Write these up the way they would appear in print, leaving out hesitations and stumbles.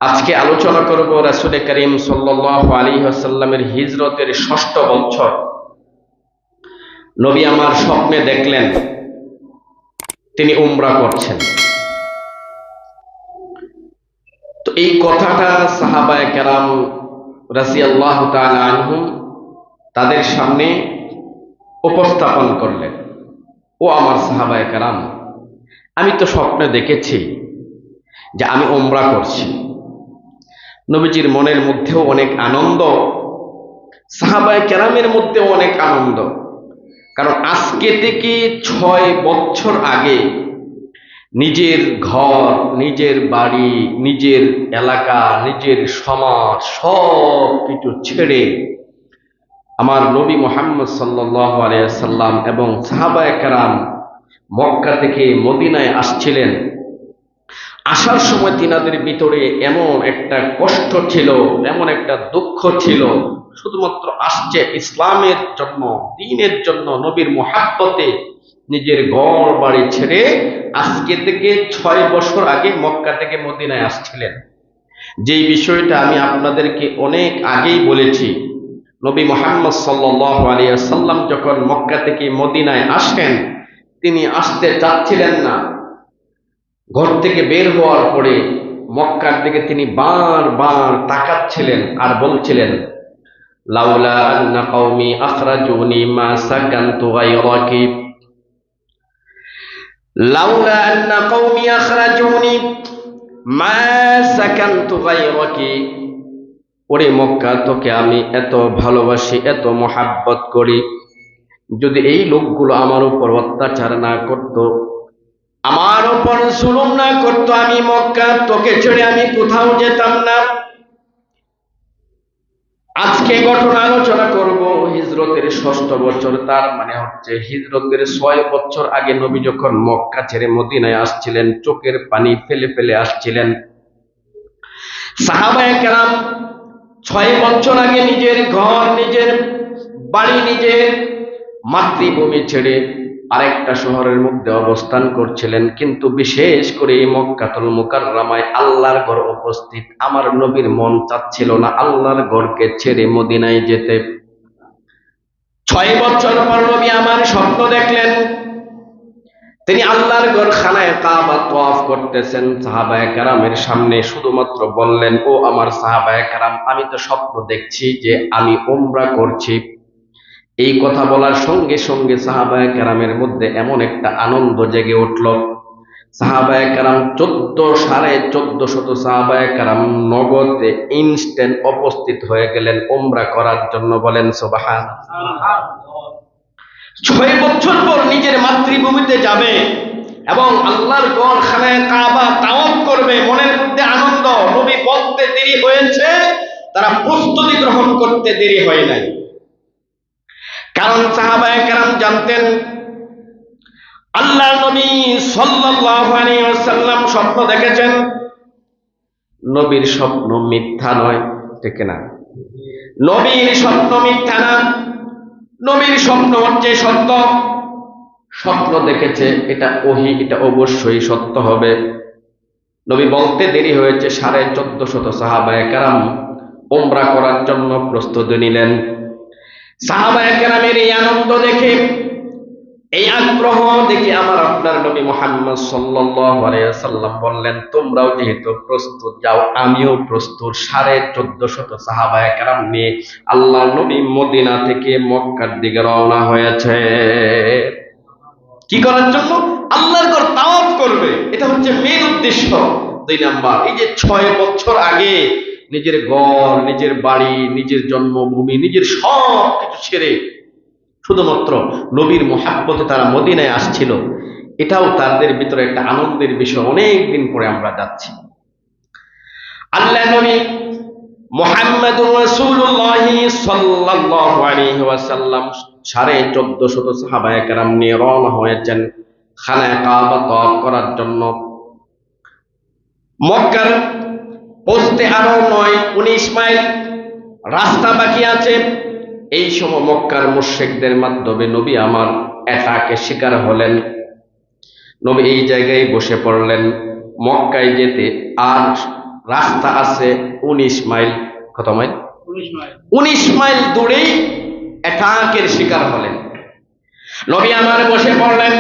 আজকে আলোচনা করব রাসূল করিম সাল্লাল্লাহু আলাইহি ওয়াসাল্লামের হিজরতের ৬ষ্ঠ বছর। নবী আমার স্বপ্নে দেখলেন তিনি উমরা করছেন। তো এই কথাটা সাহাবায়ে কেরাম রাদিয়াল্লাহু তাআলা আনহুম তাদের সামনে উপস্থাপন করলেন। ও আমার সাহাবায়ে কেরাম, আমি তো স্বপ্নে দেখেছি যে আমি উমরা করছি। নবীজির মনের মধ্যেও অনেক আনন্দ, সাহাবায়ে কেরামের মধ্যেও অনেক আনন্দ। কারণ আজকে থেকে ৬ বছর আগে নিজের ঘর, নিজের বাড়ি, নিজের এলাকা, নিজের সমাজ সব কিছু ছেড়ে আমার নবী মুহাম্মদ সাল্লাল্লাহু আলাইহি সাল্লাম এবং সাহাবায়ে কেরাম মক্কা থেকে মদিনায় আসছিলেন। আসার সময় তিনাদের ভিতরে এমন একটা কষ্ট ছিল, এমন একটা দুঃখ ছিল, শুধুমাত্র আসছে ইসলামের জন্য, দ্বীনের জন্য, নবীর মুহাব্বতে নিজের ঘর বাড়ি ছেড়ে আজকে থেকে ৬ বছর আগে মক্কা থেকে মদিনায় আসছিলেন। যেই বিষয়টা আমি আপনাদেরকে অনেক আগেই বলেছি, নবী মুহাম্মদ সাল্লাল্লাহু আলাইহি ওয়াসাল্লাম যখন মক্কা থেকে মদিনায় আসেন, তিনি আসতে চাচ্ছিলেন না। ঘর থেকে বের হওয়ার পরে মক্কার দিকে তিনি বারবার তাকাচ্ছিলেন আর বলছিলেন, লাউলা আন্না কওমি আখরাজুনি মা সাকানতু গায়রাকি, লাউলা আন্না কওমি আখরাজুনি মা সাকানতু গায়রাকি। ওরে মক্কা, তোকে আমি এত ভালোবাসি, এত মহাব্বত করি, যদি এই লোকগুলো আমার উপর অত্যাচার না করত, আমার উপর জুলুম না করতো, আমি মক্কা তোকে ছেড়ে আমি কোথাও যেতাম না। আজকে ঘটনা আলোচনা করব হিজরতের ৬ষ্ঠ বছর, তার মানে হচ্ছে হিজরতের ৬ বছর আগে নবী যখন মক্কা ছেড়ে মদিনায় আসছিলেন, চোখের পানি ফেলে ফেলে আসছিলেন। সাহাবায়ে কেরাম ৬ বছর আগে নিজের ঘর, নিজের বাড়ি, নিজের মাতৃভূমি ছেড়ে আরেকটা শহরের মধ্যে অবস্থান করছিলেন। কিন্তু বিশেষ করে এই মক্কাতুল মুকাররমায় আল্লাহর ঘর উপস্থিত, আমার নবীর মন চাচ্ছিল না আল্লাহর ঘরকে ছেড়ে মদিনায় যেতে। ৬ বছর পর নবী আমার স্বপ্ন দেখলেন, তিনি আল্লাহর ঘর খানায়ে কাবা তওয়াফ করতেছেন। সাহাবায়ে কেরামের সামনে শুধুমাত্র বললেন, ও আমার সাহাবায়ে কেরাম, আমি তো স্বপ্ন দেখছি যে আমি উমরা করছি। এই কথা বলার সঙ্গে সঙ্গে সাহাবায়ে কেরামের মধ্যে এমন একটা আনন্দ জেগে উঠল। সাহাবায়ে কেরাম ১৪,৫০০ সাহাবায়ে কেরাম নগদে ইনস্ট্যান্ট উপস্থিত হয়ে গেলেন উমরা করার জন্য। বলেন সুবহানাল্লাহ। ৬ বছর পর নিজের মাতৃভূমিতে যাবে এবং আল্লাহর ঘর খানায়ে কাবা তাওয়াফ করবে, মনের মধ্যে আনন্দ। নবী বলতে দেরি হয়েছে, তারা প্রস্তুতি গ্রহণ করতে দেরি হয় নাই। কারণ সাহাবায়ে কেরাম জানতেন আল্লাহর নবী সাল্লাল্লাহু আলাইহি ওয়াসাল্লাম স্বপ্ন দেখেছেন। নবীর স্বপ্ন মিথ্যা নয়, ঠিক না? নবীর স্বপ্ন মিথ্যা না, নবীর স্বপ্ন হচ্ছে সত্য। স্বপ্ন দেখেছে, এটা ওহী, এটা অবশ্যই সত্য হবে। নবী বলতে দেরি হয়েছে, ১৪৫০ সাহাবায়ে কেরাম উমরা করার জন্য প্রস্তুতি নিলেন। সাহাবায়ে কেরামের এই আনন্দ দেখে, এই আগ্রহ দেখে আমার আপনার নবী মুহাম্মদ সাল্লাল্লাহু আলাইহি ওয়াসাল্লাম বললেন, তোমরাও যেহেতু প্রস্তুত, যাও আমিও প্রস্তুত। ১৪৫০ সাহাবায়ে কেরাম নিয়ে আল্লাহর নবী মদিনা থেকে মক্কার দিকে রওনা হয়েছে। কি করার জন্য? আল্লাহর ঘর তাওয়াফ করবে, এটা হচ্ছে মেইন উদ্দেশ্য। ২ নাম্বার, এই যে ৬ বছর আগে নিজের ঘর, নিজের বাড়ি, নিজের জন্মভূমি, নিজের সব কিছু ছেড়ে শুধুমাত্র নবীর মুহাব্বতে তারা মদিনায় আসছিল, এটাও তাদের ভিতরে একটা আনন্দের বিষয়। অনেক দিন পরে আমরা যাচ্ছি। আল্লাহ নবী মুহাম্মদুর রাসূলুল্লাহ সাল্লাল্লাহু আলাইহি ওয়াসাল্লাম ১৪৫০ সাহাবায়ে কেরাম নিয়ে রওনা হয়েছেন খানায়ে কাবা তওয়াফ করার জন্য। মক্কার পৌঁছতে আরো ৯-১৯ মাইল রাস্তা বাকি আছে। এই সময় মক্কার মুশরিকদের মাধ্যমে নবী আমার অ্যাটাকের শিকার হলেন। নবী এই জায়গায় বসে পড়লেন। মক্কায় যেতে আর রাস্তা আছে 19 মাইল। কত মাইল? 19 মাইল। 19 মাইল দূরেই অ্যাটাকের শিকার হলেন। নবী আমার বসে পড়লেন,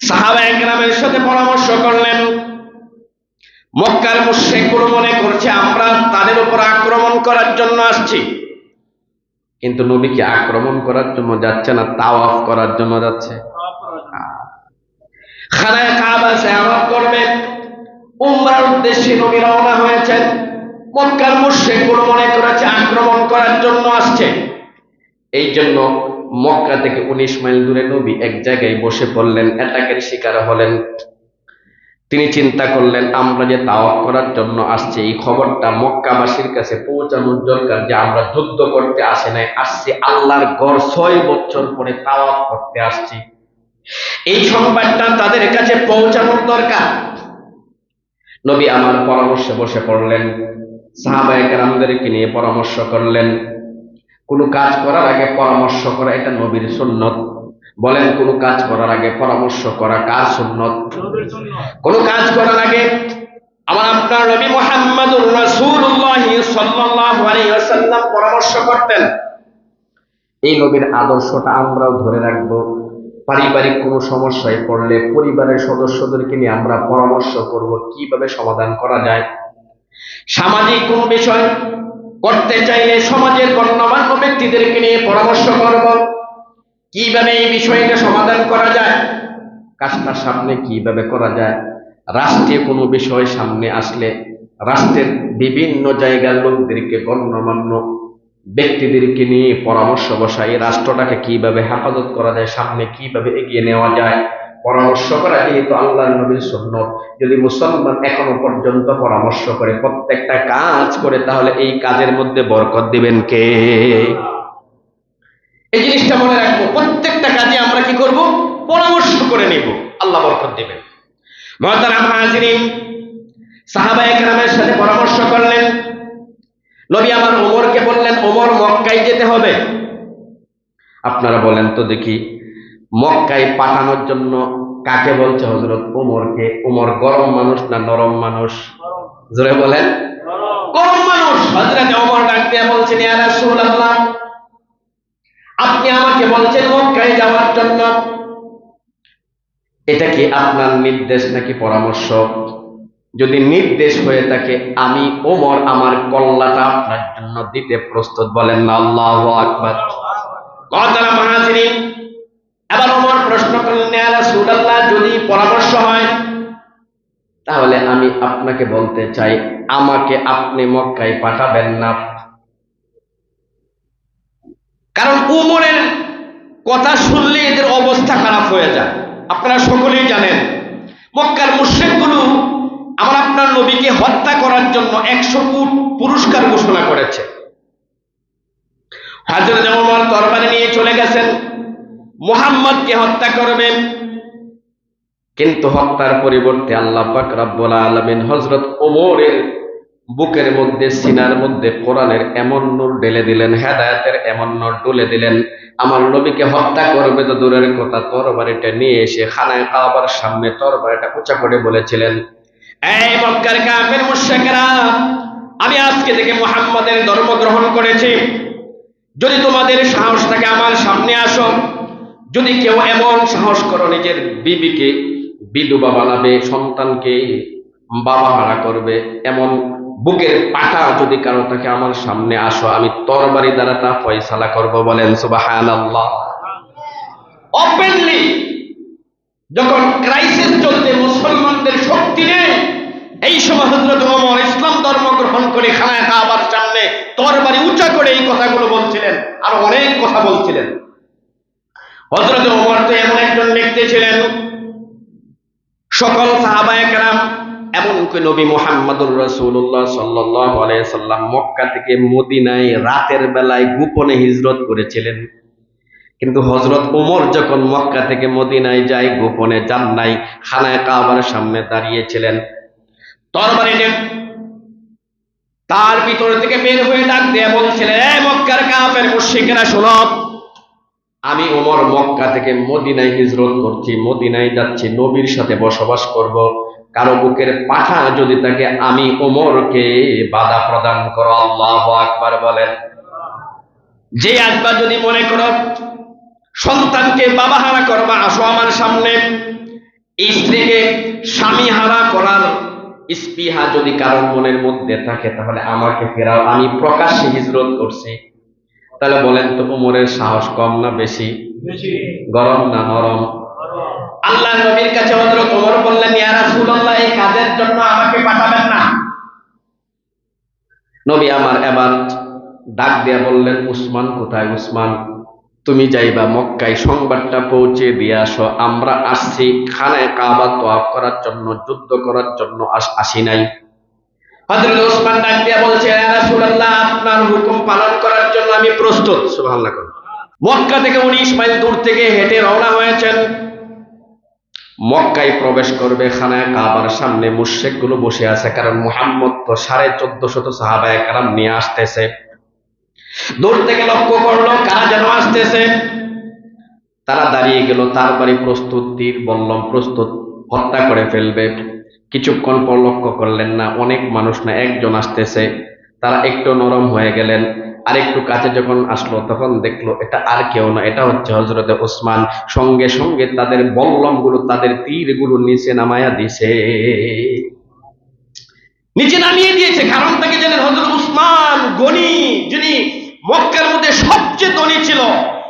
সাহাবায়ে কেরামের সাথে পরামর্শ করলেন। মক্কার মুশরিকগুলো মনে করছে আমরা তাদের উপর আক্রমণ করার জন্য আসছি, কিন্তু নবীকে আক্রমণ করার জন্য যাচ্ছে না, তাওয়াফ করার জন্য যাচ্ছে। খানায় কাবা জিয়ারত করবেন, উমরার উদ্দেশ্যে নবী রওনা হয়েছেন। মক্কার মুশরিকগুলো মনে করেছে আক্রমণ করার জন্য আসছে, এই জন্য মক্কা থেকে 19 মাইল দূরে নবী এক জায়গায় বসে পড়লেন, অ্যাটাকের শিকার হলেন। তিনি চিন্তা করলেন আমরা যে তাওয়াফ করার জন্য আসছি, এই খবরটা মক্কাবাসীর কাছে পৌঁছানোর দরকার যে আমরা যুদ্ধ করতে আসি নাই, আসছি আল্লাহর ঘর 6 বছর পরে তাওয়াফ করতে আসছি। এই সংবাদটা তাদের কাছে পৌঁছানোর দরকার। নবী আমার পরামর্শে বসে পড়লেন, সাহাবায়ে কেরামদেরকে নিয়ে পরামর্শ করলেন। কোনো কাজ করার আগে পরামর্শ করা এটা নবীর সুন্নত। বলেন, কোনো কাজ করার আগে পরামর্শ করা কার সুন্নত? কোনো কাজ করার আগে আমার আপনার নবী মুহাম্মদুর রাসূলুল্লাহ সাল্লাল্লাহু আলাইহি ওয়াসাল্লাম পরামর্শ করতেন। এই নবীর আদর্শটা আমরাও ধরে রাখবো। পারিবারিক কোনো সমস্যায় পড়লে পরিবারের সদস্যদেরকে নিয়ে আমরা পরামর্শ করব কিভাবে সমাধান করা যায়। সামাজিক কোনো বিষয় করতে চাইলে সমাজের গণ্যমান্য ব্যক্তিদেরকে নিয়ে পরামর্শ করব কিভাবে এই বিষয়টা সমাধান করা যায়, কাজটা সামনে কিভাবে করা যায়। রাষ্ট্রীয় কোনো বিষয় সামনে আসলে রাষ্ট্রের বিভিন্ন জায়গার লোকদেরকে, গণ্যমান্য ব্যক্তিদেরকে নিয়ে পরামর্শ বসাই রাষ্ট্রটাকে কিভাবে হেফাজত করা যায়, সামনে কিভাবে এগিয়ে নেওয়া যায় পরামর্শ করা যেহেতু আল্লাহর নবীর সুন্নত। যদি মুসলমান এখনো পর্যন্ত পরামর্শ করে, প্রত্যেকটা কাজ করে, তাহলে এই কাজের মধ্যে বরকত দিবেন কে? এই জিনিসটা মনে রাখবো, প্রত্যেকটা কাজে আমরা কি করব? পরামর্শ করে নেব, আল্লাহ বরকত দিবেন। মুহতারাম হাজিরিন, সাহাবায়ে কেরামের সাথে পরামর্শ করলেন। নবী আমার ওমরকে বললেন, ওমর মক্কায় যেতে হবে। আপনারা বলেন তো দেখি, মক্কায় পাঠানোর জন্য কাকে বলছে হযরত ওমরকে? ওমর গরম মানুষ না নরম মানুষ? জোরে বলেন। গরম মানুষ। হযরত ওমর ডাক দিয়ে বলছেন, ইয়া রাসূলুল্লাহ, আপনি আমাকে বলছেন মক্কায় যাওয়ার জন্য, এটা কি আপনার নির্দেশ নাকি পরামর্শ? যদি নির্দেশ হয়ে থাকে, আমি ওমর আমার কল্লাটা আপনার জন্য দিতে প্রস্তুত। বলেন না আল্লাহু আকবার। কথাটা মুহাজিরিন, এবার ওমর প্রশ্ন করলেন, ইয়া রাসূলুল্লাহ, যদি পরামর্শ হয় তাহলে আমি আপনাকে বলতে চাই, আমাকে আপনি মক্কায় পাঠাবেন না। কারণ ওমরের কথা শুনলে এদের অবস্থা খারাপ হয়ে যায়। আপনারা সকলেই জানেন মক্কার মুশরিকগুলো আমার আপনার নবীকে হত্যা করার জন্য 100 উট পুরস্কার ঘোষণা করেছে। হযরত ওমর তরবারি নিয়ে চলে গেছেন, মুহাম্মদকে হত্যা করবেন। কিন্তু হত্যার পরিবর্তে আল্লাহ পাক রব্বুল আলামিন হযরত ওমরের বুকের মধ্যে, সিনার মধ্যে কোরআনের এমন নূর ঢেলে দিলেন, হেদায়েতের এমন নূর ঢেলে দিলেন, আমার নবীকে হত্যা করবে তো দূরের কথা, তরবারিটা নিয়ে এসে খানায় কাবার সামনে তরবারিটা উঁচা করে বলেছিলেন, এই মক্কার কাফের মুশরিকরা, আমি আজকে থেকে মুহাম্মাদের ধর্ম গ্রহণ করেছি। যদি তোমাদের সাহস থাকে আমার সামনে আসো। যদি কেউ এমন সাহস করো নিজের বিবিকে বিধবা বানাবে, সন্তানকে বাবা হারা করবে, এমন বুকের পাটা যদি কারো থাকে আমার সামনে আসো, আমি তরবারি দ্বারা তা ফয়সালা করব। বলেন সুবহানাল্লাহ। ওপেনলি যখন ক্রাইসিস চলছে, মুসলমানদের শক্তি নেই, এই সময় হযরত ওমর ইসলাম ধর্ম গ্রহণ করে খানায় কাবার সামনে তরবারি উঁচা করে এই কথাগুলো বলছিলেন, আর অনেক কথা বলছিলেন। হযরত ওমর তো এমন একজন ব্যক্তি ছিলেন, সকল সাহাবায়ে কেরাম, এমনকি নবী মুহাম্মদুর রাসূলুল্লাহ সাল্লাল্লাহু আলাইহি সাল্লাম মক্কা থেকে মদিনায় রাতের বেলায় গোপনে হিজরত করেছিলেন। কিন্তু হযরত ওমর যখন মক্কা থেকে মদিনায় যায়, গোপনে যান নাই, খানায় কাবার সামনে দাঁড়িয়েছিলেন, তরবারি নিয়ে তার ভিতর থেকে বের হয়ে ডাক দিয়ে বলছিলেন, এই মক্কার কাফের মুশরিকরা শোনো, আমি ওমর মক্কা থেকে মদিনায় হিজরত করছি, মদিনায় যাচ্ছি, নবীর সাথে বসবাস করব। কারো বুকের পাঠা যদি থাকে, আমি ওমরকে বাধা প্রদান করো। আল্লাহু আকবার বলেন। যে একবার যদি মনে করো সন্তানকে বাবা হারা করবা, আসো আমার সামনে। স্ত্রীকে স্বামী হারা করার স্পৃহা যদি কারোর মনের মধ্যে থাকে, তাহলে আমাকে ফেরাও, আমি প্রকাশ্যে হিজরত করছি। তাহলে বলেন তো, ওমরের সাহস কম না বেশি? গরম না নরম? আল্লাহ নবীর কাছে হযরত ওমর বললেন, ইয়া রাসূলুল্লাহ, এই কাজের জন্য আমাকে পাঠাবেন না। নবী আমার এবার ডাক দিয়া বললেন, উসমান কোথায়? উসমান, তুমি যাইবা মক্কায়, সংবাদটা পৌঁছে দিয়ে আসো, আমরা আসছি খানায় কাবা তওয়াফ করার জন্য, যুদ্ধ করার জন্য আসি নাই। হযরত উসমান ডাক দিয়া বলছে, ইয়া রাসূলুল্লাহ, আপনার হুকুম পালন করার জন্য আমি প্রস্তুত। সুবহানাল্লাহ। মক্কা থেকে 19 মাইল দূর থেকে হেঁটে রওনা হয়েছেন। মক্কায় প্রবেশ করবে, খানায় কাবার সামনে মুশরিকগুলো বসে আছে, কারণ মুহাম্মদ তো 1450 সাহাবায়ে কেরাম নিয়ে আসতেছে। দূর থেকে লক্ষ্য করলো কারা যেন আসতেছে, তারা দাঁড়িয়ে গেল, তার বাড়ি প্রস্তুত, তীর বল্লম প্রস্তুত, হত্যা করে ফেলবে। কিছুক্ষণ পর লক্ষ্য করলেন না, অনেক মানুষ না, একজন আসতেছে। তারা একটু নরম হয়ে গেলেন, আর একটু কাছে যখন আসলো তখন দেখলো এটা আর কেউ না, এটা হচ্ছে হযরতে উসমান। সঙ্গে সঙ্গে তাদের বল্লম গুলো, তাদের তীর গুলো নিচে নামায়া দিছে, নিচে নামিয়ে দিয়েছে। কারণ তাকে জানেন, হযরত উসমান গনি, যিনি মক্কার মধ্যে সবচেয়ে ধনী ছিল।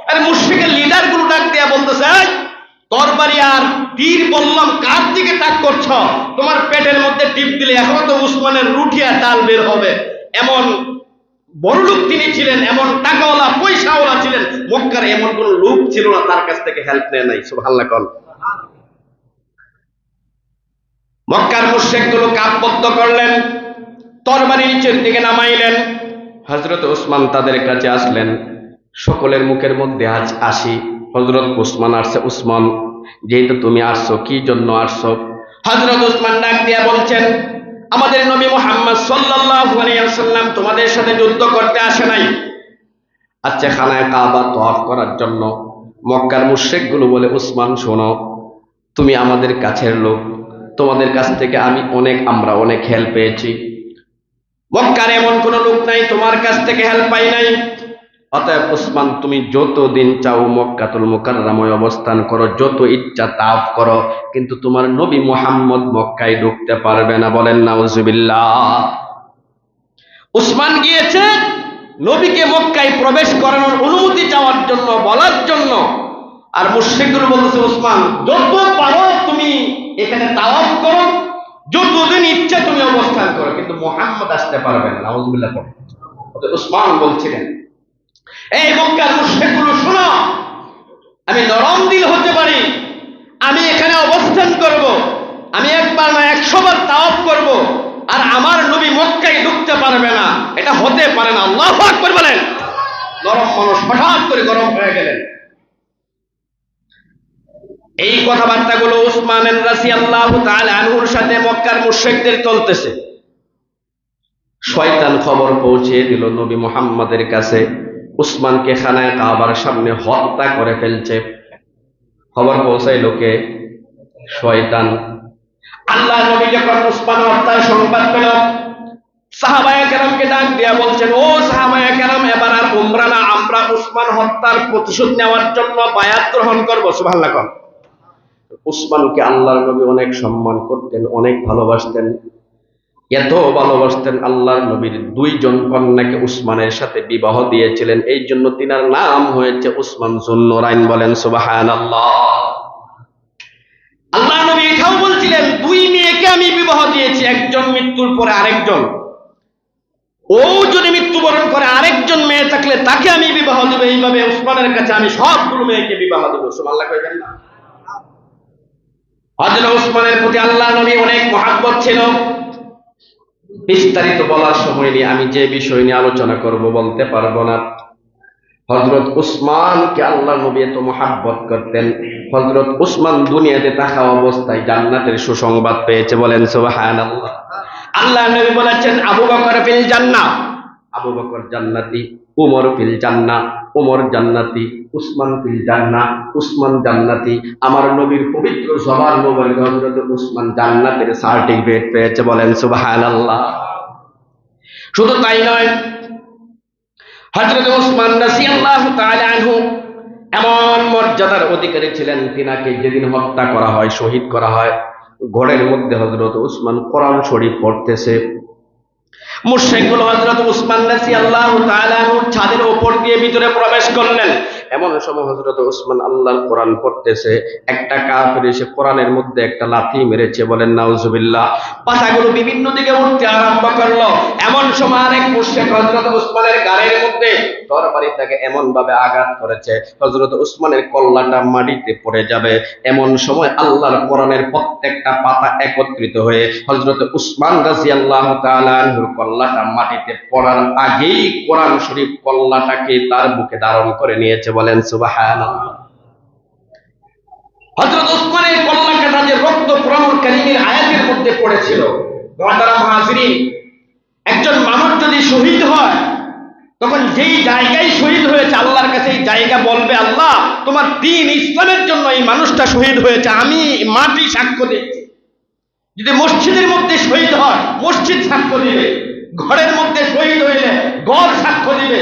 আর মুশরিকের লিডার গুলো ডাক দেয়া বলতেছে, তরবারি আর তীর বললাম কার দিকে তাক করছ? তোমার পেটের মধ্যে টিপ দিলে এখন তো উসমানের রুটি আর ডাল বের হবে। এমন বড়লোক তিনি ছিলেন, এমন টাকাওয়ালা পয়সাওয়ালা ছিলেন, মক্কার এমন কোন লোক ছিল না তার কাছ থেকে হেল্প নেয় নাই। সুবহানাল্লাহ। মক্কার মুশরিকগুলো কাপবদ্ধ করলেন, তরবারি নিচের দিকে নামাইলেন। হযরত উসমান তাদের কাছে আসলেন, সকলের মুখের মধ্যে আজ আসি, হযরত উসমান আসছে। উসমান, যেহেতু তুমি আসছো, কি জন্য আসছো? হযরত উসমান ডাক দিয়া বলছেন, আমাদের নবী মুহাম্মদ সাল্লাল্লাহু আলাইহি ওয়াসাল্লাম তোমাদের সাথে যুদ্ধ করতে আসে নাই, আচ্ছা খানায় কাবা তওয়াফ করার জন্য। মক্কার মুশরিকগুলো বলে, উসমান শোনো, তুমি আমাদের কাছের লোক, তোমাদের কাছ থেকে আমরা অনেক হেল্প পেয়েছি। মক্কার এমন কোন লোক নাই তোমার কাছ থেকে হেল্প পাই নাই। অতএব উসমান, তুমি যতদিন চাও মক্কাতুল মুকাররমায় অবস্থান করো, যত ইচ্ছা তাওয়াফ করো, কিন্তু তোমার নবী মুহাম্মদ মক্কায় ঢুকতে পারবে না। বলেন নাউজুবিল্লাহ। উসমান গিয়েছে নবীকে মক্কায় প্রবেশ করানোর অনুমতি চাওয়ার জন্য, বলার জন্য। আর মুশরিকগুলো বলতেছে, উসমান যত পারো তুমি এখানে তাওয়াফ করো, যতদিন ইচ্ছা তুমি অবস্থান করো, কিন্তু মুহাম্মদ আসতে পারবে না। নাউজুবিল্লাহ। উসমান বলছিলেন, এই মক্কার মুশরিকগুলো শোনো, আমি নরম দিল হতে পারি, আমি এখানে অবস্থান করব, আমি একবার না 100 বার তাওয়াফ করব, আর আমার নবী মক্কায় ঢুকতে পারবে না, এটা হতে পারে না। আল্লাহু আকবার বলেন। নরম মানুষ হঠাৎ করে গরম হয়ে গেলেন। এই কথাবার্তাগুলো উসমান রাদিয়াল্লাহু তাআলা আনহুর সাথে মক্কার মুশরিকদের চলতেছে। শয়তান খবর পৌঁছে দিল নবী মুহাম্মদের কাছে, উসমানকে খানায় কাবার সামনে হত্যা করে ফেলছে। খবর পৌঁছাইল কে? শয়তান। আল্লাহ নবী যখন উসমান হত্যার সংবাদ পেল, সাহাবায়ে কেরামকে ডাক দিয়া বলছেন, ও সাহাবায়ে কেরাম, এবার আর উমরা না, আমরা উসমান হত্যার প্রতিশোধ নেওয়ার জন্য বায়াত গ্রহণ করব। সুবহানাল্লাহ। উসমানকে আল্লাহর নবী অনেক সম্মান করতেন, অনেক ভালোবাসতেন। এত ভালোবাসতেন, আল্লাহর নবীর 2 জন কন্যাকে উসমানের সাথে বিবাহ দিয়েছিলেন। এই জন্য তিনার নাম হয়েছে উসমান যুন্নুরাইন। বলেন সুবহানাল্লাহ। আল্লাহ নবী এটাও বলছিলেন, 2 মেয়েকে আমি বিবাহ দিয়েছি, একজন মৃত্যুর পরে আরেকজন, ও যদি মৃত্যুবরণ করে আরেকজন মেয়ে থাকলে তাকে আমি বিবাহ দেব। এইভাবে উসমানের কাছে আমি সবগুলো মেয়েকে বিবাহ দেব। সুবহানাল্লাহ কইবেন না? হযরত উসমানের প্রতি আল্লাহ নবী অনেক মহব্বত ছিল। বিস্তারিত বলার সময় নিয়ে আমি যে বিষয় নিয়ে আলোচনা করব বলতে পারবো না। হযরত উসমানকে আল্লাহ নবী এত মহব্বত করতেন, হযরত উসমান দুনিয়াতে থাকা অবস্থায় জান্নাতের সুসংবাদ পেয়েছে। বলেন সুবহানাল্লাহ। আল্লাহ নবী বলেছেন, আবু বকর ফিল জান্নাহ, আবু বকর জান্নাতি, উমর ফিল জান্নাহ, ওমর জান্নাতি, উসমান ফিল জান্নাহ, উসমান জান্নাতি। আমার নবীর পবিত্র জবান মোবারক হযরত উসমান জান্নাতের সার্টিফিকেট পেয়েছে, বলেন সুবহানাল্লাহ। শুধু তাই নয়, হযরত উসমান রাদিয়াল্লাহু তাআলা আনহু এমন মর্যাদার অধিকারী ছিলেন, তিনাকে যেদিন হত্যা করা হয়, শহীদ করা হয়, ঘরের মধ্যে হযরত উসমান কোরআন শরীফ পড়তেছে। মুশরিকগুলো হযরত উসমান রাদিয়াল্লাহু তাআলা আনহুর ছাদের উপর দিয়ে ভিতরে প্রবেশ করলেন। এমন সময় হযরত উসমান আল্লাহর কোরআন পড়তেছে, একটা কাফির এসে কোরআনের মধ্যে একটা লাথি মেরেছে, বলেন নাউজুবিল্লাহ। পাতাগুলো বিভিন্ন দিকে উঠতে আরম্ভ করলো। এমন সময় আরেক মুশরিক হযরত উসমানের গায়ের মধ্যে তরবারি থেকে এমন ভাবে আঘাত করেছে, হযরত উসমানের কল্লাটা মাটিতে পড়ে যাবে। এমন সময় আল্লাহর কোরআনের প্রত্যেকটা পাতা একত্রিত হয়ে হযরত উসমান রাদিয়াল্লাহু তাআলা আনহুর কল্লাটা মাটিতে পড়ার আগেই কোরআন শরীফ কল্লাটাকে তার বুকে ধারণ করে নিয়েছে, বলেন সুবহানাল্লাহ। হযরত উসমানের কল্লা কাটা যে রক্ত কোরআনুল কারীমের আয়াতের মধ্যে পড়েছিল। মুহতারাম হাজিরিন, একজন মানুষ যদি শহীদ হয়, তখন যেই জায়গায় শহীদ হয়েছে আল্লাহর কাছে এই জায়গা বলবে, আল্লাহ তোমার দ্বীন ইসলামের জন্য এই মানুষটা শহীদ হয়েছে, আমি মাটি সাক্ষ্য দিচ্ছি। যদি মসজিদের মধ্যে শহীদ হয়, মসজিদ সাক্ষ্য দিবে। ঘরের মধ্যে শহীদ হইলে ঘর সাক্ষ্য দিবে।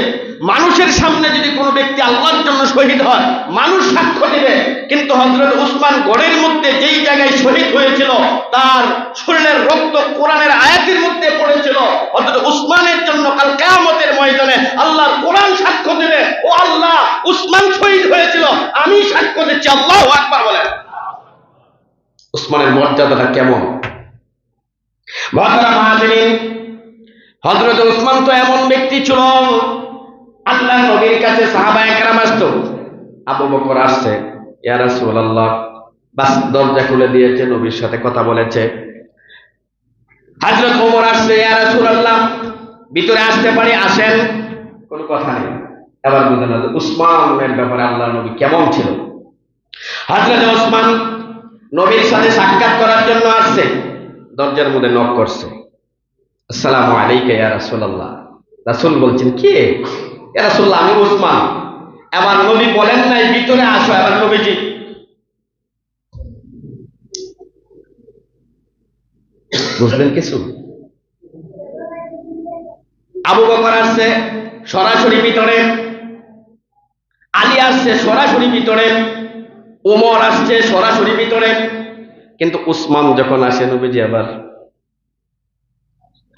মানুষের সামনে যদি কোনো ব্যক্তি আল্লাহর জন্য শহীদ হয়, মানুষ সাক্ষ্য দিবে। কিন্তু হযরত উসমান ঘরের মধ্যে যেই জায়গায় শহীদ হয়েছিল, তার শরীরের রক্ত কোরআনের আয়াতের মধ্যে পড়েছিল। হযরত উসমানের জন্য কাল কিয়ামতের ময়দানে আল্লাহর কোরআন সাক্ষ্য দিবে, ও আল্লাহ উসমান শহীদ হয়েছিল, আমি সাক্ষ্য দিচ্ছি। আল্লাহু আকবার বলেন। উসমানের মর্যাদাটা কেমন? মুহতারাম হাজিরিন, হযরত উসমান তো এমন ব্যক্তি ছিল, আল্লাহর নবীর কাছে সাহাবায়ে কেরাম আসতো। আবু বকর আসছে, ইয়া রাসূলুল্লাহ, বাস দরজা খুলে দিয়েছে, নবীর সাথে কথা বলেছে। হযরত ওমর আসছে, ইয়া রাসূলুল্লাহ ভিতরে আসতে পারি, আসেন, কোনো কথা নেই। এবার বুঝলেন উসমানের ব্যাপারে আল্লাহর নবী কেমন ছিল। হযরত উসমান নবীর সাথে সাক্ষাৎ করার জন্য আসছে, দরজার মধ্যে নক করছে। আসসালামু আলাইকা ইয়া রাসূলুল্লাহ। রাসূল বলছেন, কে? ইয়া রাসূলুল্লাহ, আমি উসমান। এবার নবী বলেন নাই ভিতরে আসো। এবার নবীজি বুঝলেন কিছু? আবু বকর আসছে সরাসরি ভিতরে, আলী আসছে সরাসরি ভিতরে, ওমর আসছে সরাসরি ভিতরে। কিন্তু উসমান যখন আসে, নবীজি আবার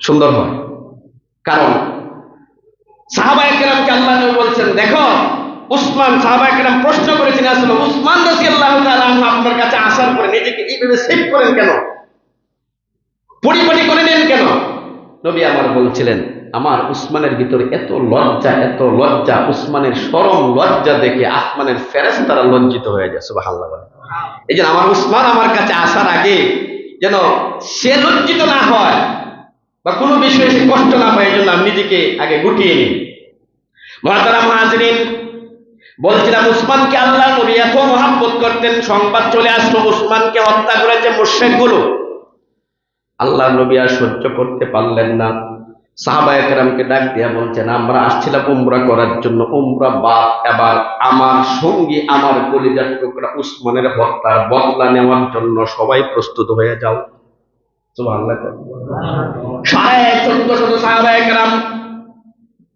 সুন্দর হয়। কারণ সাহাবায়ে কেরামকে আল্লাহ নবী বলছেন, দেখো উসমান, সাহাবায়ে কেরাম প্রশ্ন করেছেন, আসলে উসমান রাদিয়াল্লাহু তাআলা আনহু আপনার কাছে আসার পরে নিজেকে এইভাবে সেভ করেন কেন, পরিপাটি করে নেন কেন? নবী আমার বলছিলেন, আমার উসমানের ভিতরে এত লজ্জা, এত লজ্জা, উসমানের শরম লজ্জা দেখে আসমানের ফেরেশতারা লজ্জিত হয়ে যায়। সুবহানাল্লাহ। এই যে আমার উসমান আমার কাছে আসার আগে যেন সে লজ্জিত না হয় বা কোনো বিষয়ে সে কষ্ট না পায়, এই জন্য আমি নিজেকে আগে গুটিয়ে নিই। মুহতারাম হাজিরিন, বলছিলাম উসমানকে আল্লাহ নবী এত মহব্বত করতেন, সংবাদ চলে আসলো উসমানকে হত্যা করেছে মুশরিকগুলো। আল্লাহ নবী আর সহ্য করতে পারলেন না, সাহাবায়ে কেরামকে ডাক দিয়া বলছেন, আমরা আসছিলাম উমরা করার জন্য, উমরা বাদ, এবার আমার সঙ্গী, আমার কলিজার টুকরা উসমানের হত্যার বদলা নেওয়ার জন্য সবাই প্রস্তুত হয়ে যাও। সুবহানাল্লাহ। 1450 সাহাবায়ে কেরাম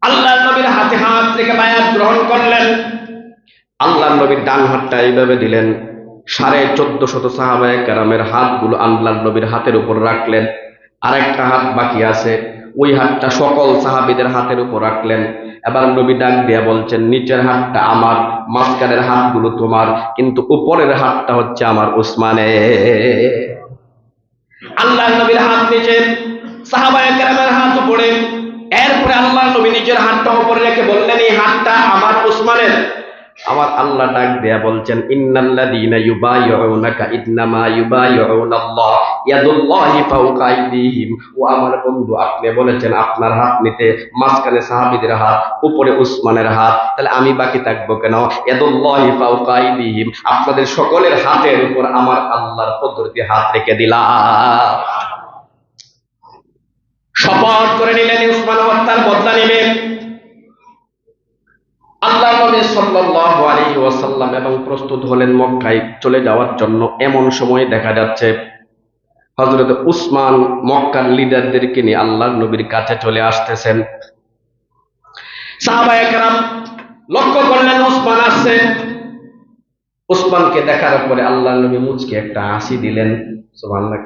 আল্লাহ নবীর হাতে হাত রেখে বায়াত গ্রহণ করলেন। আল্লাহ নবীর ডান হাতটা এইভাবে দিলেন, 1450 সাহাবায়ে কেরামের হাতগুলো আল্লাহ নবীর হাতের উপর রাখলেন। আরেকটা হাত বাকি আছে, ওই হাতটা সকল সাহাবীদের হাতের উপর রাখলেন। এবার নবী ডাক দিয়ে বলছেন, নিচের হাতটা আমার, মাঝখানের হাতগুলো তোমার, কিন্তু উপরের হাতটা হচ্ছে আমার উসমানের। আল্লাহ নবীর হাত নিচে, সাহাবায়ে কেরামের হাত উপরে। এরপরে আল্লাহ নবী নিজের হাতটা উপরে রেখে বললেন, এই হাতটা আমার উসমানের। আমার আল্লাহ ডাক দেয়া বলছেন, ইন্নাল্লাযীনা ইউবাইয়ুনাকা ইন্নামা ইউবাইয়ুনাল্লাহ ইয়াদুল্লাহি ফাওকা আইদিহিম। ও আমার বন্ধু, আপনি বলেছেন আপনার হাত নিতে, মাঝখানে সাহাবীদের হাত, উপরে উসমানের হাত, তাহলে আমি বাকি থাকবো কেন? ইয়াদুল্লাহি ফাওকা আইদিহিম, আপনাদের সকলের হাতের উপর আমার আল্লাহর কুদরতি হাত রেখে দিলাম। শপথ করে নিলেন উসমান হত্যার বদলা নেবেন। আল্লাহ নবী সাল্লাল্লাহু আলাইহি ওয়াসাল্লাম এবং প্রস্তুত হলেন মক্কায় চলে যাওয়ার জন্য। এমন সময় দেখা যাচ্ছে হযরত উসমান মক্কার লিডারদেরকে নিয়ে আল্লাহর নবীর কাছে চলে আসতেছেন। সাহাবায়ে কেরাম লক্ষ্য করলেন উসমান আসছে। উসমানকে দেখার পরে আল্লাহর নবী মুচকে একটা হাসি দিলেন। সুবহানাল্লাহ।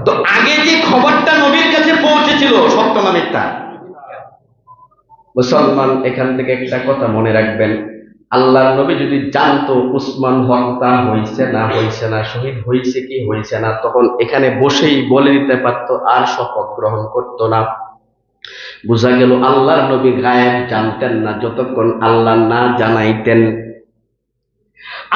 তো আগে যে খবরটা নবীর কাছে পৌঁছেছিল সত্য না মিথ্যা? মুসলমান এখান থেকে একটা কথা মনে রাখবেন, আল্লাহর নবী যদি জানতো উসমান হত্যা হয়েছে না শহীদ হয়েছে কি হয়েছে না, তখন এখানে বসেই বলে দিতে পারতো, আর শপথ গ্রহণ করতো না। বোঝা গেল আল্লাহর নবী গায়েব জানতেন না যতক্ষণ আল্লাহ না জানাইতেন।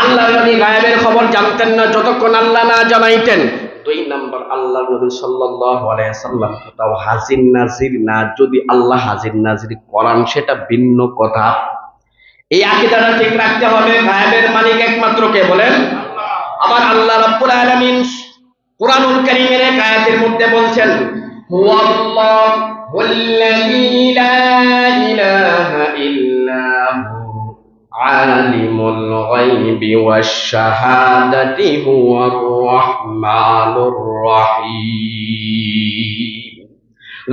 আল্লাহর নবী গায়েবের খবর জানতেন না যতক্ষণ আল্লাহ না জানাইতেন। 2 নাম্বার, আল্লাহর নবী সাল্লাল্লাহু আলাইহি সাল্লাম তাও হাজির নাজির না, যদি আল্লাহ হাজির নাজির করান সেটা ভিন্ন কথা। এই আকীদাটা ঠিক রাখতে হবে। গায়েবের মালিক একমাত্র কে বলেন? আমার আল্লাহ রাব্বুল আলামিন কুরআনুল কারীমের এক আয়াতের মধ্যে বলছেন, হুয়াল্লাহুল্লাযী লা ইলাহা ইল্লা হু আলিমুল গায়বি ওয়াশ শাহাদাতি হুয়ার রাহমানুর রহিম।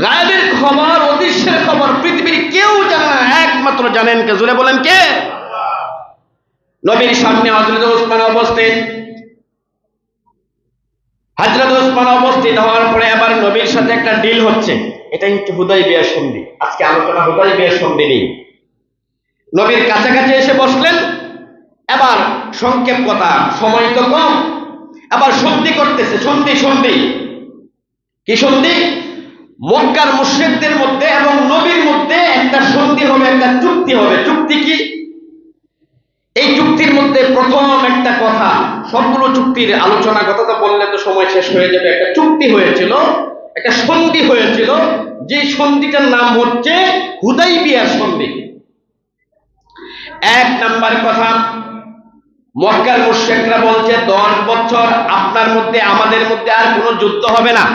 গায়েবের খবর, অদৃশ্যের খবর পৃথিবীর কেউ জানে না, একমাত্র জানেন কে? জোরে বলেন কে? নবীর সামনে হযরত উসমান উপস্থিত। হযরত উসমান উপস্থিত হওয়ার পরে আবার নবীর সাথে একটা ডিল হচ্ছে। এটা হচ্ছে হুদায়বিয়া সন্ধি। আজকে আলোচনা হুদায়বিয়া সন্ধি নিয়ে। নবীর কাছাকাছি এসে বসলেন। এবার সংক্ষেপ কথা, সময় তো কম, আবার সন্ধি করতেছে। সন্ধি কি সন্ধি? মক্কার মুশরিকদের মধ্যে এবং নবীর মধ্যে একটা সন্ধি হবে, একটা চুক্তি হবে। চুক্তি কি? এই চুক্তির মধ্যে প্রথম একটা কথা, সবগুলো চুক্তির আলোচনা কথা তো বললে তো সময় শেষ হয়ে যাবে। একটা চুক্তি হয়েছিল, একটা সন্ধি হয়েছিল, যে সন্ধিটার নাম হচ্ছে হুদায়বিয়া সন্ধি। 1 নাম্বার কথা, মক্কার মুশরিকরা বলছে 10 বছর আপনার মধ্যে আমাদের মধ্যে আর কোনো যুদ্ধ হবে না,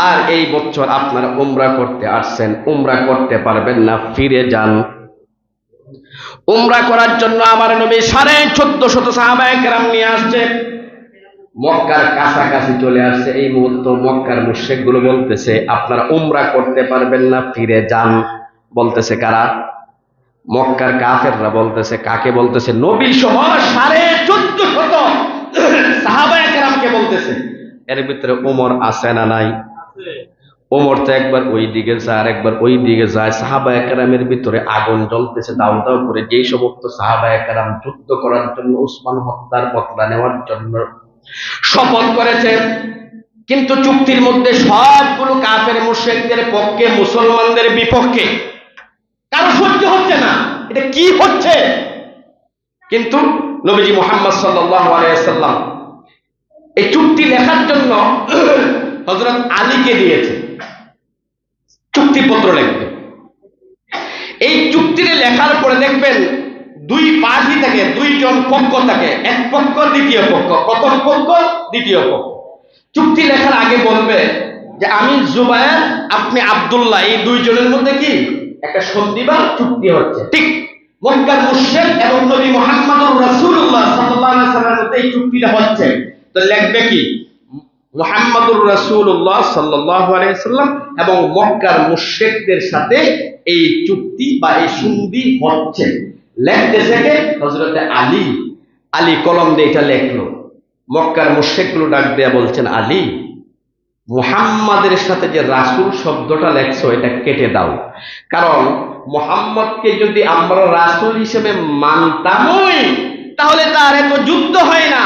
আর এই বছর আপনারা উমরা করতে আসছেন, উমরা করতে পারবেন না, ফিরে যান। উমরা করার জন্য আমার নবী 1450 সাহাবায়ে কেরাম নিয়ে আসছে। মক্কার কাছাকাছি চলে আসছে। এই মুহূর্তে মক্কার মুশরিকগুলো বলতেছে আপনারা উমরা করতে পারবেন না, ফিরে যান। বলতেছে কারা? মক্কার কাফেররা বলতেছে। কাকে বলতেছে? নবী সহ 1450 সাহাবায়ে কেরামকে বলতেছে। এর ভিতরে ওমর আছে না নাই? ওমর তো একবার ওই দিকে যায় আর একবার ওই দিকে যায়। সাহাবায়ে কেরামের ভিতরে আগুন জ্বলতেছে দাউ দাউ করে। যেই সমস্ত সাহাবায়ে কেরাম যুদ্ধ করার জন্য, উসমান হত্যার বদলা নেওয়ার জন্য শপথ করেছে, কিন্তু চুক্তির মধ্যে সবগুলো কাফের মুশরিকদের পক্ষে, মুসলমানদের বিপক্ষে। কারো সহ্য হচ্ছে না, এটা কি হচ্ছে? কিন্তু নবীজি মুহাম্মদ সাল্লাল্লাহু আলাইহি ওয়াসাল্লাম এই চুক্তি লেখার জন্য হযরত আলীকে দিয়েছে চুক্তিপত্র লিখতে। এই চুক্তিতে লেখার পরে দেখবেন 2 পার্টি থাকে, 2 জন পক্ষ থাকে, এক পক্ষ দ্বিতীয় পক্ষ, প্রথম পক্ষ দ্বিতীয় পক্ষ। চুক্তি লেখার আগে বলবে যে আমি জুবায়ের, আপনি আব্দুল্লাহ, এই 2 জনের মধ্যে কি একটা সন্ধি বা চুক্তি হচ্ছে। ঠিক মক্কার মুশরিক এবং নবী মুহাম্মদুর রাসূলুল্লাহ সাল্লাল্লাহু আলাইহি ওয়াসাল্লামের মধ্যে এই চুক্তিটা হচ্ছে। তো লিখবে কি? মুহাম্মদুর রাসূলুল্লাহ সাল্লাল্লাহু আলাইহি ওয়াসাল্লাম এবং মক্কার মুশরিকদের সাথে এই চুক্তি বা এই সন্ধি হচ্ছে। লিখতেছে কে? হযরতে আলী। আলী কলম দিয়ে এটা লিখলো। মক্কার মুশরিকগুলো ডাক দেয়া বলছেন, আলী, মুহাম্মাদের সাথে যে রাসূল শব্দটা লেখছো এটা কেটে দাও। কারণ মুহাম্মদকে যদি আমরা রাসূল হিসেবে মানতামই, তাহলে তার এত যুদ্ধ হয় না,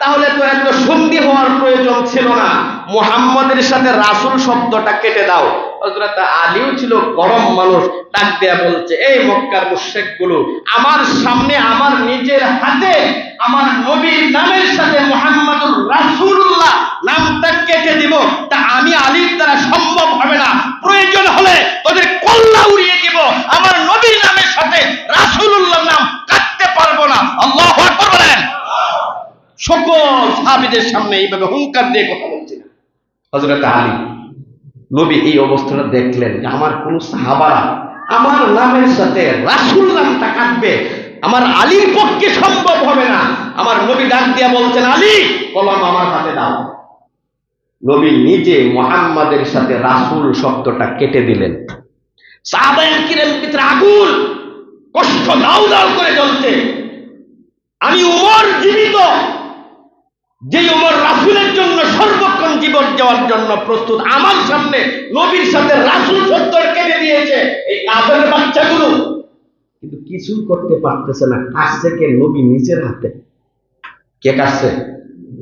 তাহলে তো এত সন্ধি হওয়ার প্রয়োজন ছিল না। মুহাম্মদের সাথে রাসূল শব্দটা কেটে দাও। হযরত আলীও ছিল গরম মানুষ, ডাক দেয়া বলছে, এই মক্কার মুশরিকগুলো, আমার সামনে আমার নিজের হাতে আমার নবীর নামের সাথে মুহাম্মদুর রাসূলুল্লাহ নামটা কেটে দিব, তা আমি আলীর দ্বারা সম্ভব হবে না। প্রয়োজন হলে তোদের কল্লা উড়িয়ে দিব, আমার নবীর নামের সাথে রাসূলুল্লাহ নাম কাটতে পারবো না। আল্লাহু আকবার বলেন। সকল সাহাবীদের সামনে এইভাবে হুঙ্কার দিয়ে কথা বলছিলেন হযরত আলী। নবী এই অবস্থাটা দেখলেন যে আমার কোন সাহাবারা আমার নামের সাথে রাসূল নামটা কাটবে, আমার আলীর পক্ষে সম্ভব হবে না। আমার নবী ডাক দিয়া বলছেন, আলী কলম আমার হাতে দাও। নবী নিজে মুহাম্মাদের সাথে রাসূল শব্দটা কেটে দিলেন। সাহাবায়ে কিরাম ভিতরে আগুন, কষ্ট দাউ দাউ করে জ্বলছে। আমি উমর জীবিত, যে উমর রাসূলের জন্য সর্বক্ষণ জীবন দেওয়ার জন্য প্রস্তুত, আমার সামনে নবীর সাথে রাসূল শব্দ কেটে দিয়েছে এই কাফের বাচ্চাগুলো। কিন্তু কিছু করতে পারতেছে না। কাটছে কে? নবী নিজের হাতে। কে কাটছে?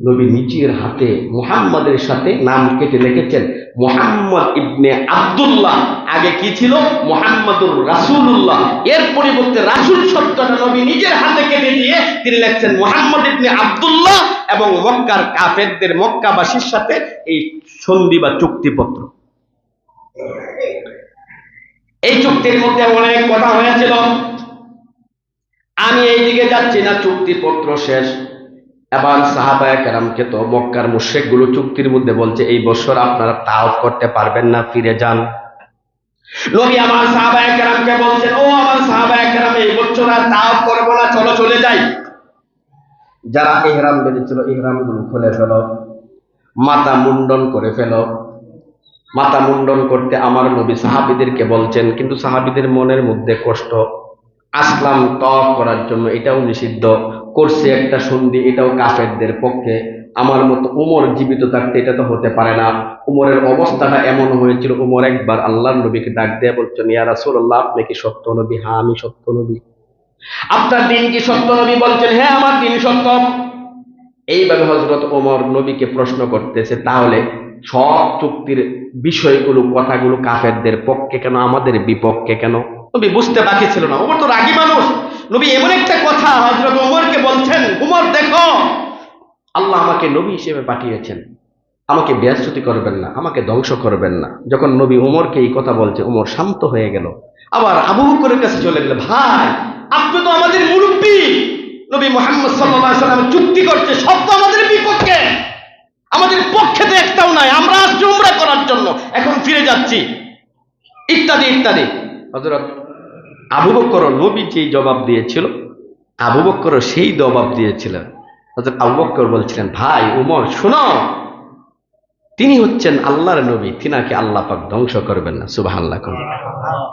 নবী নিজের হাতে মুহাম্মাদের সাথে নাম কেটে লিখেছেন মুহাম্মদ ইবনে আব্দুল্লাহ। আগে কি ছিল? মুহাম্মাদুর রাসূলুল্লাহ। এর পরিবর্তে রাসূল শব্দটা নবী নিজের হাতে কেটে দিয়ে তিনি লিখছেন মুহাম্মদ ইবনে আব্দুল্লাহ, এবং মক্কার কাফেরদের, মক্কাবাসীর সাথে এই সন্ধি বা চুক্তিপত্র। এই চুক্তির মধ্যে অনেক কথা হয়েছিল। আমি এইদিকে যাচ্ছি না, চুক্তিপত্র শেষ। এবার সাহাবায়ে কেরামকে তো মক্কার মুশরিকগুলো চুক্তির মধ্যে বলছে, এই বছর আপনারা তাওয়াফ করতে পারবেন না, ফিরে যান। নবী আমার সাহাবায়ে কেরামকে বলছেন, ও আমার সাহাবায়ে কেরাম, এই বছর আর তাওয়াফ করব না, চলো চলে যাই। যারা ইহরাম বেঁধেছিল ইহরামগুলো খুলে ফেলো, মাথা মুন্ডন করে ফেলো। মাথা মুন্ডন করতে আমার নবী সাহাবীদেরকে বলছেন, কিন্তু সাহাবীদের মনের মধ্যে কষ্ট। আসলাম তাওয়াফ করার জন্য, এটাও নিষিদ্ধ করছে একটা সন্ধি, এটাও কাফেরদের পক্ষে। আমার মতো উমর জীবিত থাকতে এটা তো হতে পারে না। উমরের অবস্থাটা এমন হয়েছিল, উমর একবার আল্লাহর নবীকে ডাক দিয়ে বলছেন, ইয়া রাসূলুল্লাহ, আপনি কি সত্য নবী? হ্যাঁ আমি সত্য নবী। আপনার দিন কি সত্য নবী? বলছেন, হ্যাঁ আমার দিন সত্য। এইভাবে হযরত ওমর নবীকে প্রশ্ন করতেছে, তাহলে সব চুক্তির বিষয়গুলো, কথাগুলো কাফেরদের পক্ষে কেন, আমাদের বিপক্ষে কেন? নবী বুঝতে বাকি ছিল না। ওমর তো রাগী মানুষ। নবী এমন একটা কথা হযরত ওমরকে বলছেন, ওমর দেখো, আল্লাহ আমাকে নবী হিসেবে পাঠিয়েছেন, আমাকে বেয়াদবি করবেন না, আমাকে ধ্বংস করবেন না। যখন নবী ওমরকে এই কথা বলছে, ওমর শান্ত হয়ে গেল। আবার আবু বকরের কাছে চলে গেল, ভাই আপনি তো আমাদের মুরব্বী, নবী মুহাম্মদ সাল্লাল্লাহু আলাইহি ওয়াসাল্লাম চুক্তি করছে, সব তো আমাদের বিপক্ষে, আমাদের পক্ষে তো একটাও নাই, আমরা আসছি উমরা করার জন্য, এখন ফিরে যাচ্ছি, ইত্যাদি ইত্যাদি। হযরত আবু বকর নবী যেই জবাব দিয়েছিল, আবু বকর সেই জবাব দিয়েছিলেন। হযরত আবু বকর বলছিলেন, ভাই উমর শুনো, তিনি হচ্ছেন আল্লাহর নবী, তিনাকে আল্লাহ পাক ধ্বংস করবেন না। সুবহানাল্লাহ।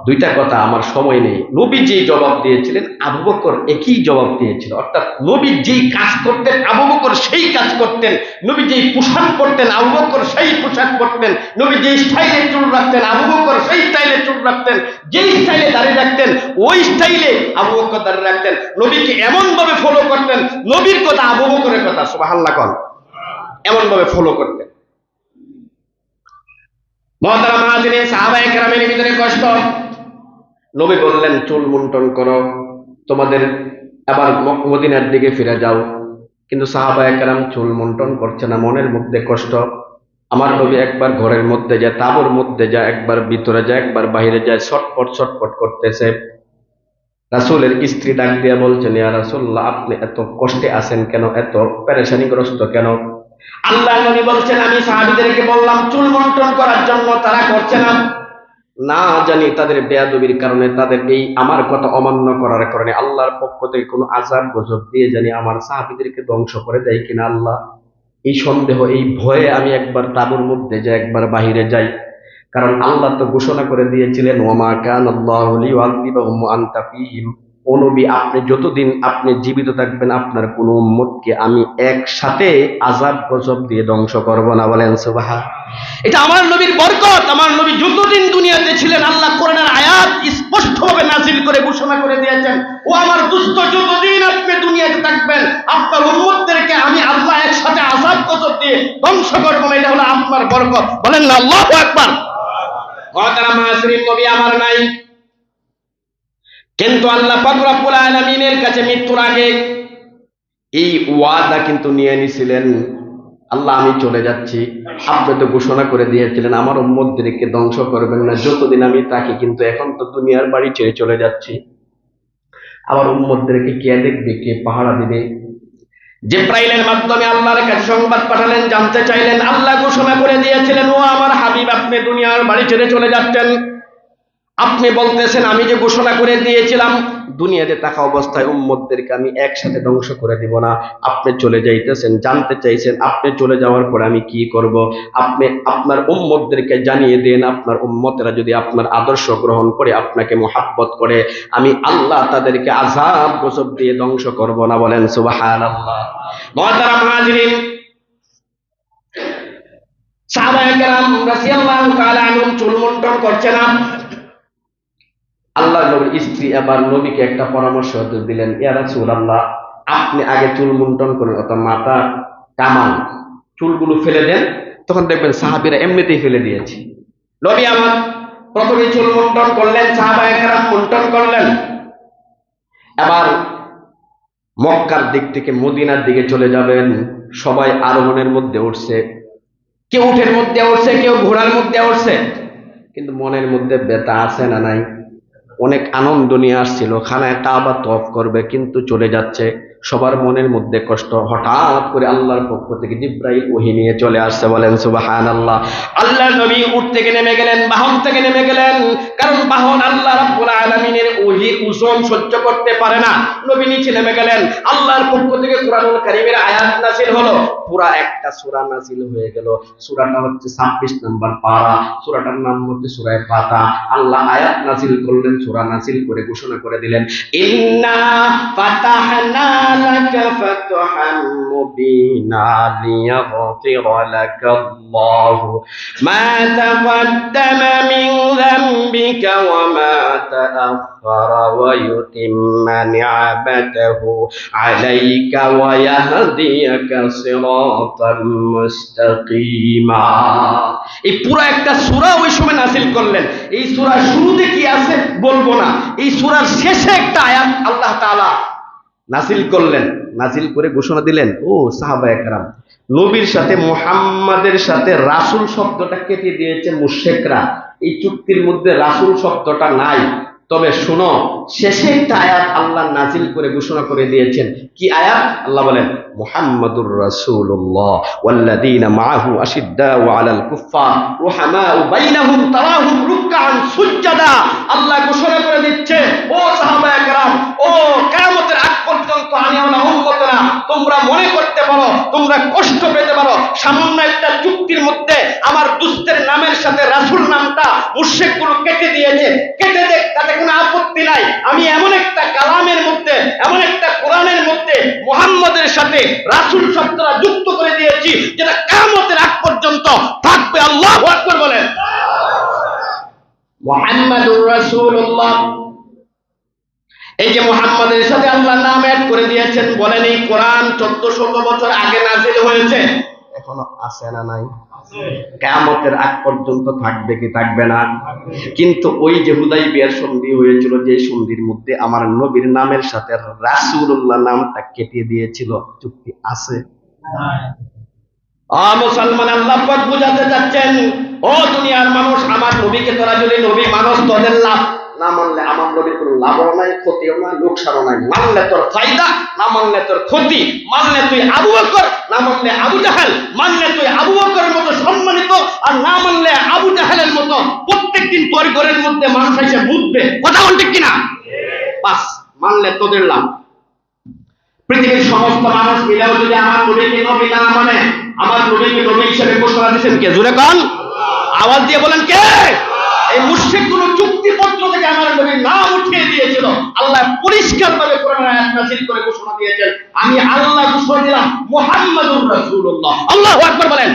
দুইটা কথা, আমার সময় নেই। নবী যেই জবাব দিয়েছিলেন, আবু বকর একই জবাব দিয়েছিল। অর্থাৎ নবী যেই কাজ করতেন, আবু বকর সেই কাজ করতেন। নবী যেই পোশাক পরতেন, আবু বকর সেই পোশাক পরতেন। নবী যেই স্টাইলে চুল রাখতেন, আবু বকর সেই স্টাইলে চুল রাখতেন। যেই স্টাইলে দাড়ি রাখতেন, ওই স্টাইলে আবু বকর দাড়ি রাখতেন। নবীকে এমন ভাবে ফলো করতেন, নবীর কথা আবু বকরের কথা, সুবহানাল্লাহ, এমন ভাবে ফলো করতেন। মুহতারাম হাজিরিন, সাহাবায়ে কেরামের ভিতরে কষ্ট। নবী বললেন, চুল মুন্ডন করো, তোমাদের আবার মদিনার দিকে ফিরে যাও। কিন্তু সাহাবায়ে কেরাম চুল মুন্ডন করছে না, মনের মধ্যে কষ্ট। আমার নবী একবার ঘরের মধ্যে যায়, তাঁবুর মধ্যে যায়, একবার ভিতরে যায়, একবার বাইরে যায়, ছটফট ছটফট করতেছে। রাসূলের স্ত্রী ডাক দিয়ে বলছেন, ইয়া রাসূলুল্লাহ, আপনি এত কষ্টে আছেন কেন, এত পেরেশানিগ্রস্ত কেন? আল্লাহ নবী বলছেন, আমি সাহাবীদেরকে বললাম চুল মুন্ডন করার জন্য, তারা করছে না। না জানি তাদের বেয়াদবির কারণে, তাদের এই আমার কথা অমান্য করার কারণে আল্লাহর পক্ষ থেকে কোনো আযাব গজব দিয়ে জানি আমার সাহাবীদেরকে ধ্বংস করে দেয় কিনা আল্লাহ, এই সন্দেহ, এই ভয়ে আমি একবার তাঁবুর মধ্যে যাই, একবার বাহিরে যাই। কারণ আল্লাহ তো ঘোষণা করে দিয়েছিলেন, ওয়ামা কানাল্লাহু লিয়ুআযিবাহুম ওয়া আনতা ফীহিম। ও নবী, আপনি যতদিন আপনি জীবিত থাকবেন, আপনার কোন উম্মতকে আমি একসাথে আযাব গজব দিয়ে ধ্বংস করব না। বলেন সুবহান। এটা আমার নবীর বরকত। আমার নবী যতদিন দুনিয়াতে ছিলেন, আল্লাহ কোরআনের আয়াত স্পষ্টভাবে নাযিল করে ঘোষণা করে দিয়েছেন, ও আমার দোস্ত, যতদিন আপনি দুনিয়াতে থাকবেন, আপনার উম্মতদেরকে আমি আল্লাহ একসাথে আযাব গজব দিয়ে ধ্বংস করব না। এটা হলো আপনার বরকত। বলেন না আল্লাহু আকবার। মুহতারাম হাজিরিন, নবী আমার নাই, কিন্তু আল্লাহ পাক রব্বুল আলামিনের কাছে মৃত্যুর আগে এই ওয়াদা কিন্তু নিয়ে নিছিলেন, আল্লাহ আমি চলে যাচ্ছি, আপনি তো ঘোষণা করে দিয়েছিলেন আমার উম্মতদেরকে ধ্বংস করবেন না যতদিন আমি থাকি, কিন্তু এখন তো দুনিয়ার বাড়ি ছেড়ে চলে যাচ্ছি, আমার উম্মতদেরকে কে দেখবে, কে পাহারা দিবে? জিবরাইলের মাধ্যমে আল্লাহর কাছে সংবাদ পাঠালেন, জানতে চাইলেন। আল্লাহ ঘোষণা করে দিয়েছিলেন, ও আমার হাবিব, আপনি দুনিয়ার বাড়ি ছেড়ে চলে যাচ্ছেন, আপনি বলতেছেন আমি যে ঘোষণা করে দিয়েছিলাম দুনিয়াতে থাকা অবস্থায় উম্মতদেরকে আমি একসাথে ধ্বংস করে দিব না, আপনি চলে যাইতেছেন, জানতে চাইছেন আপনি চলে যাওয়ার পরে আমি কি করব। আপনি আপনার উম্মতদেরকে জানিয়ে দেন, আপনার উম্মতেরা যদি আপনার আদর্শ গ্রহণ করে, আপনাকে মুহাব্বত করে, আমি আল্লাহ তাদেরকে আযাব গজব দিয়ে ধ্বংস করব না। বলেন সুবহানাল্লাহ। মুহতারাম হাজিরিন, সাহাবায়ে কেরাম রাদিয়াল্লাহু তাআলা আনহুম চুল মুন্ডন করছেন। আল্লাহ নবীর স্ত্রী এবার নবীকে একটা পরামর্শ দিলেন, ইয়া রাসূলুল্লাহ, আপনি আগে চুল মুন্ডন করেন, অর্থাৎ মাথা কামান, চুলগুলো ফেলে দেন, তখন দেখবেন সাহাবীরা এমনিতেই ফেলে দিয়েছে। নবী আমার প্রথমে চুল মুন্ডন করলেন, সাহাবায়ে কেরাম মুন্ডন করলেন। এবার মক্কার দিক থেকে মদিনার দিকে চলে যাবেন, সবাই আরোহণের মধ্যে উঠছে, কেউ উটের মধ্যে উঠছে, কেউ ঘোড়ার মধ্যে উঠছে, কিন্তু মনের মধ্যে ব্যথা আছে না নাই? অনেক আনন্দ নিয়ে আসছিল, খানায় কাবা তওয়াফ করবে, কিন্তু চলে যাচ্ছে, সবার মনের মধ্যে কষ্ট। হঠাৎ করে আল্লাহর পক্ষ থেকে জিবরাইল ওহী নিয়ে চলে আসছে। বলেন সুবহানাল্লাহ। আল্লাহর নবী উট থেকে নেমে গেলেন, বাহন থেকে নেমে গেলেন, কারণ বাহন আল্লাহ রাব্বুল আলামিনের ওহীর ওজন সহ্য করতে পারে না। নবী নিচে নেমে গেলেন, আল্লাহর পক্ষ থেকে কুরআনুল কারীমের আয়াত নাযিল হলো, পুরা একটা সূরা নাযিল হয়ে গেল। সূরাটা হচ্ছে 26 নম্বর পারা, সূরাটার নাম হচ্ছে সূরা ফাতা। আল্লাহ আয়াত নাযিল করলেন, সূরা নাযিল করে ঘোষণা করে দিলেন, ইন্না ফাতাহনা লাকা ফাতহাম মুবিনা লিয়াগফিরা লাকাল্লাহু মা তাকদ্দামা মিন যামবিকা ওয়া মা তাআখারা ওয়া ইউতিম্মা নি'মাতাহু আলাইকা ওয়া ইয়াহদিয়াকা সিরাতাম মুস্তাকিমা। এই পুরো একটা সূরা ওই সময় নাযিল করলেন। এই সূরার শুরুতে কি আছে বলবো না, এই সূরার শেষে একটা আয়াত আল্লাহ তাআলা নাযিল করলেন, নাযিল করে ঘোষণা দিলেন, ও সাহাবায়ে কেরাম, নবীর সাথে মুহাম্মাদের সাথে রাসূল শব্দটা কেটে দিয়েছে মুশরিকরা, এই চুক্তির মধ্যে রাসূল শব্দটা নাই। তবে শুনো, শেষে একটা আয়াত আল্লাহ নাযিল করে ঘোষণা করে দিয়েছেন। কি আয়াত? আল্লাহ বলেন, মুহাম্মাদুর রাসূলুল্লাহ ওয়াল্লাযীনা মাআহু আশিদ্দাউ আলাল কুফফার রুহামাউ বাইনাহুম তারাহুম রুকআন সুজদা। আল্লাহ ঘোষণা করে দিচ্ছে, ও সাহাবায়ে কেরাম, ও কিয়ামতের আগ পর্যন্ত আমি আমার উম্মতরা, তোমরা মনে করতে পারো, তোমরা কষ্ট পেতে পারো, সামান্য একটা চুক্তির মধ্যে আমার দুস্তের নামের সাথে রাসূল নামটা মুশরিকগুলো কেটে দিয়েছে, কেটে দেখ, তাতে কোনো আপত্তি নাই। আমি এমন একটা কালামের মধ্যে, এমন একটা কোরআনের মধ্যে মুহাম্মাদের সাথে রাসূল শব্দটা যুক্ত করে দিয়েছি, যেটা কিয়ামতের আগ পর্যন্ত থাকবে। আল্লাহু আকবার বলেন। মুহাম্মাদুর রাসূলুল্লাহ, এই যে মুহাম্মাদের সাথে আল্লাহ নাম অ্যাড করে দিয়েছেন, বলেন এই কোরআন 1400 বছর আগে নাযিল হয়েছে, এখনো আছে না নাই? কিয়ামতের আগ পর্যন্ত থাকবে কি থাকবে না? কিন্তু ওই যে হুদাইবিয়ার সন্ধি হয়েছিল, যে সন্ধির মধ্যে আমার নবীর নামের সাথে রাসূলুল্লাহ নামটা কেটে দিয়েছিল, চুক্তি আছে? মুসলমান, আল্লাহ পাক বুঝাতে চাচ্ছেন, ও দুনিয়ার মানুষ, আমার নবীকে তোরা যদি নবী মানুষ, তোদের লাভ, না মানলে আমার নবীর কোনো লাভও নাই, ক্ষতিও নাই, লোকসানও নাই। মানলে তোর ফায়দা, না মানলে তোর ক্ষতি। মানলে তুই আবু বকর, না মানলে আবু জাহেল। মানলে তুই আবু বকরের মতো সম্মানিত, আর না মানলে আবু জাহেলের মতো প্রত্যেকদিন তোর ঘরের মধ্যে মানুষ এসে বুঝবে। কথা বল ঠিক কিনা? বাস, মানলে তোদের লাভ। পৃথিবীর সমস্ত মানুষ মিলেও যদি আমার নবীকে নবী না মানে, আমার নবীকে নবী হিসেবে ঘোষণা দিয়েছেন কে? জোরে কোন, আওয়াজ দিয়ে বলেন কে? এই মুশরিকগুলো চুক্তিপত্র থেকে আমার নবীর নাম উঠিয়ে দিয়েছিল। আল্লাহ পরিষ্কারভাবে কোরআনের আয়াত নাযিল করে ঘোষণা দিয়েছেন, আমি আল্লাহ ঘোষণা দিলাম মুহাম্মাদুর রাসূলুল্লাহ। আল্লাহু আকবার বলেন।